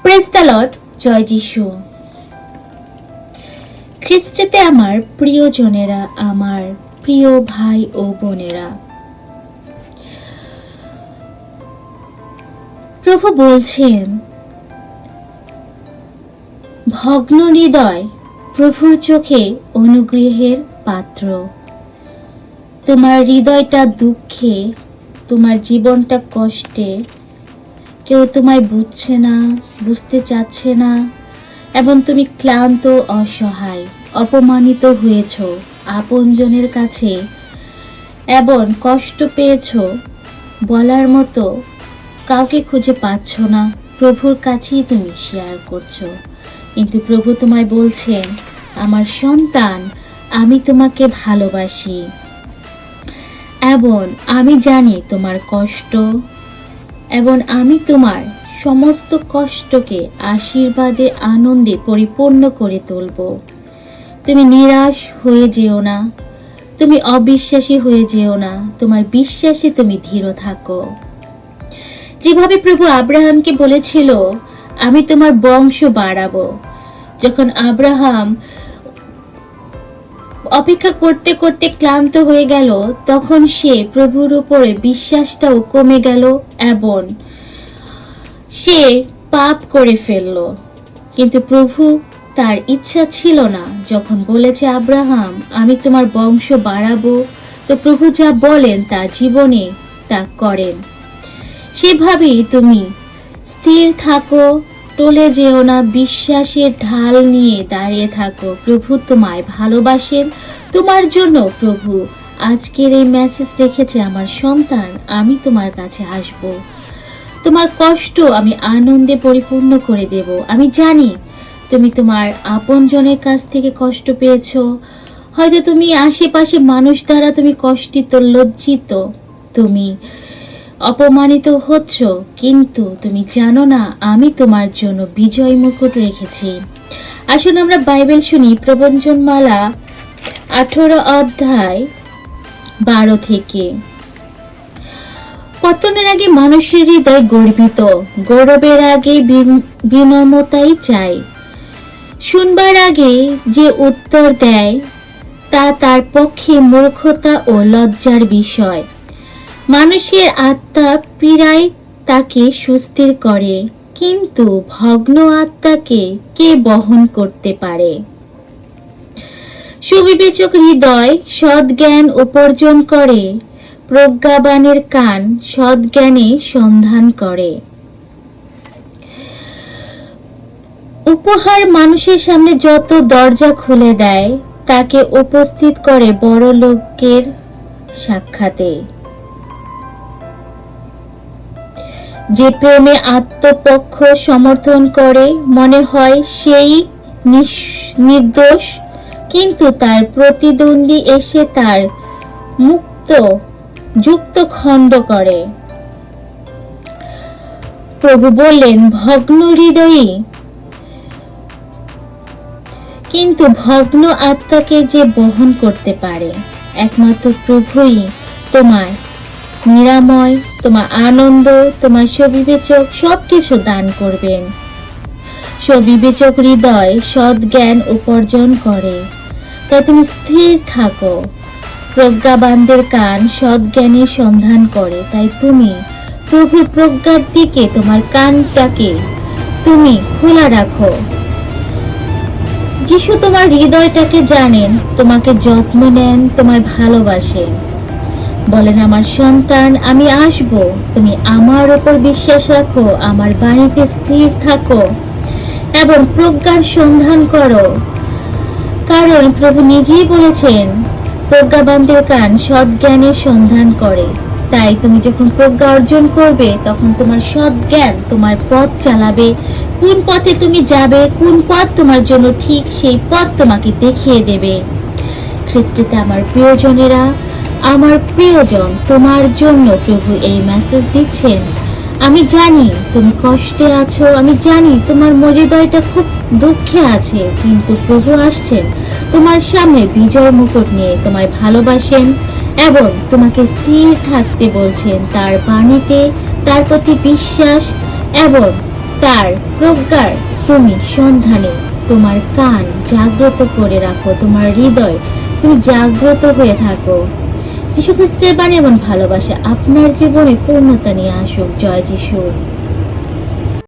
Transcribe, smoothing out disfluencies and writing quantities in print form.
Praise the Lord, জয় যিশু। খ্রিস্টেতে আমার প্রিয়জনেরা, আমার প্রিয় ভাই ও বোনেরা, প্রভু বলছেন, ভগ্ন হৃদয় প্রভুর চোখে অনুগ্রহের পাত্র। তোমার হৃদয়টা দুঃখে, তোমার জীবনটা কষ্টে, কেউ তোমায় বুঝছে না, বুঝতে চাচ্ছে না, এবং তুমি ক্লান্ত, অসহায়, অপমানিত হয়েছ আপনজনের কাছে, এবং কষ্ট পেয়েছ, বলার মতো কাউকে খুঁজে পাচ্ছ না। প্রভুর কাছেই তুমি শেয়ার করছো, কিন্তু প্রভু তোমায় বলছেন, আমার সন্তান, আমি তোমাকে ভালোবাসি এবং আমি জানি তোমার কষ্ট, এবং আমি তোমার সমস্ত কষ্টকে আশীর্বাদে, আনন্দে পরিপূর্ণ করে তুলব। তুমি নিরাশ হয়ে যেও না, তুমি অবিশ্বাসী হয়ে যেও না, তোমার বিশ্বাসে তুমি দৃঢ় থাকো। যেভাবে প্রভু আব্রাহামকে বলেছিল, আমি তোমার বংশ বাড়াবো। যখন আব্রাহাম অপেক্ষা করতে করতে ক্লান্ত হয়ে গেল, তখন সে প্রভুর উপরে বিশ্বাসটাও কমে গেল এবং সে পাপ করে ফেলল। কিন্তু প্রভু, তার ইচ্ছা ছিল না। যখন বলেছে আব্রাহাম, আমি তোমার বংশ বাড়াবো, তো প্রভু যা বলেন তা জীবনে তা করেন। সেভাবেই তুমি স্থির থাকো, টলে যেও না, বিশ্বাসের ঢাল নিয়ে দাঁড়িয়ে থাকো। প্রভু তোমায় ভালোবাসেন। তোমার জন্য প্রভু আজকের এই মেসেজ রেখেছে, আমার সন্তান, আমি তোমার কাছে আসব। তোমার কষ্ট আমি আনন্দে পরিপূর্ণ করে দেব। আমি জানি তুমি তোমার আপনজনের কাছ থেকে কষ্ট পেয়েছো। হয়তো তুমি আশেপাশে মানুষ দ্বারা তুমি কষ্টিত, লজ্জিত, তুমি অপমানিত হচ্ছ, কিন্তু তুমি জানো না আমি তোমার জন্য বিজয় মুকুট রেখেছি। আসুন আমরা বাইবেল শুনি, প্রবঞ্চনমালা 18 অধ্যায় 12 থেকে। পতনের আগে মানুষের হৃদয় গর্বিত, গৌরবের আগে বিনম্রতাই চাই। শুনবার আগে যে উত্তর দেয় তা তার পক্ষে মূর্খতা ও লজ্জার বিষয়। মানুষের আত্মা পীড়ায় তাকে সুস্থির করে, কিন্তু ভগ্ন আত্মাকে কে বহন করতে পারে? সুবিবেচক হৃদয় সদ্জ্ঞান উপার্জন করে, প্রজ্ঞাবানের কান সদ্জ্ঞানে সন্ধান করে। উপহার মানুষের সামনে যত দরজা খুলে দেয়, তাকে উপস্থিত করে বড় লোকের সাক্ষাতে। যে প্রেমে আত্মপক্ষ সমর্থন করে, মনে হয় সেই নির্দোষ, কিন্তু তার প্রতিদ্বন্দ্বী এসে তার যুক্ত খণ্ড করে। প্রভু বললেন, ভগ্ন হৃদয়ী, কিন্তু ভগ্ন আত্মাকে যে বহন করতে পারে, একমাত্র প্রভুই তোমার নিরাময়, তোমার আনন্দ, তোমার সুবিবেচক সবকিছু দান করবেন। সুবিবেচক হৃদয় সদ্জ্ঞান উপার্জন করে, তাই তুমি স্থির থাকো। প্রজ্ঞাবানদের কান সদ্জ্ঞানের সন্ধান করে, তাই তুমি প্রভুর প্রজ্ঞার দিকে তোমার কানটাকে তুমি খোলা রাখো। যিশু তোমার হৃদয়টাকে জানেন, তোমাকে যত্ন নেন, তোমায় ভালোবাসেন। বলেন, আমার সন্তান, আমি আসব। তুমি আমার উপর বিশ্বাস রাখো, আমার বাণীতে স্থির থাকো এবং প্রজ্ঞার সন্ধান করো। কারণ প্রভু নিজেই বলেছেন, প্রজ্ঞাবানদের কান সদ্জ্ঞানের সন্ধান করে। তাই তুমি যখন প্রজ্ঞা অর্জন করবে, তখন তোমার সদ্জ্ঞান তোমার পথ চালাবে। কোন পথে তুমি যাবে, কোন পথ তোমার জন্য ঠিক, সেই পথ তোমাকে দেখিয়ে দেবে। খ্রিস্টতে আমার প্রিয়জনেরা, আমার প্রিয়জন, তোমার জন্য প্রভু এই মেসেজ দিচ্ছেন। আমি জানি তুমি কষ্টে আছো, আমি জানি তোমার হৃদয়টা খুব দুঃখে আছে, কিন্তু প্রভু আসছেন তোমার সামনে বিজয় মুকুট নিয়ে। তোমায় ভালোবাসেন এবং তোমাকে স্থির থাকতে বলছেন তার বাণীতে, তার প্রতি বিশ্বাস এবং তার প্রজ্ঞার তুমি সন্ধানে তোমার কান জাগ্রত করে রাখো, তোমার হৃদয় তুমি জাগ্রত হয়ে থাকো। যীশু খ্রিস্টের বাণী এবং ভালোবাসা আপনার জীবনে পূর্ণতা নিয়ে আসুক। জয় যিশু।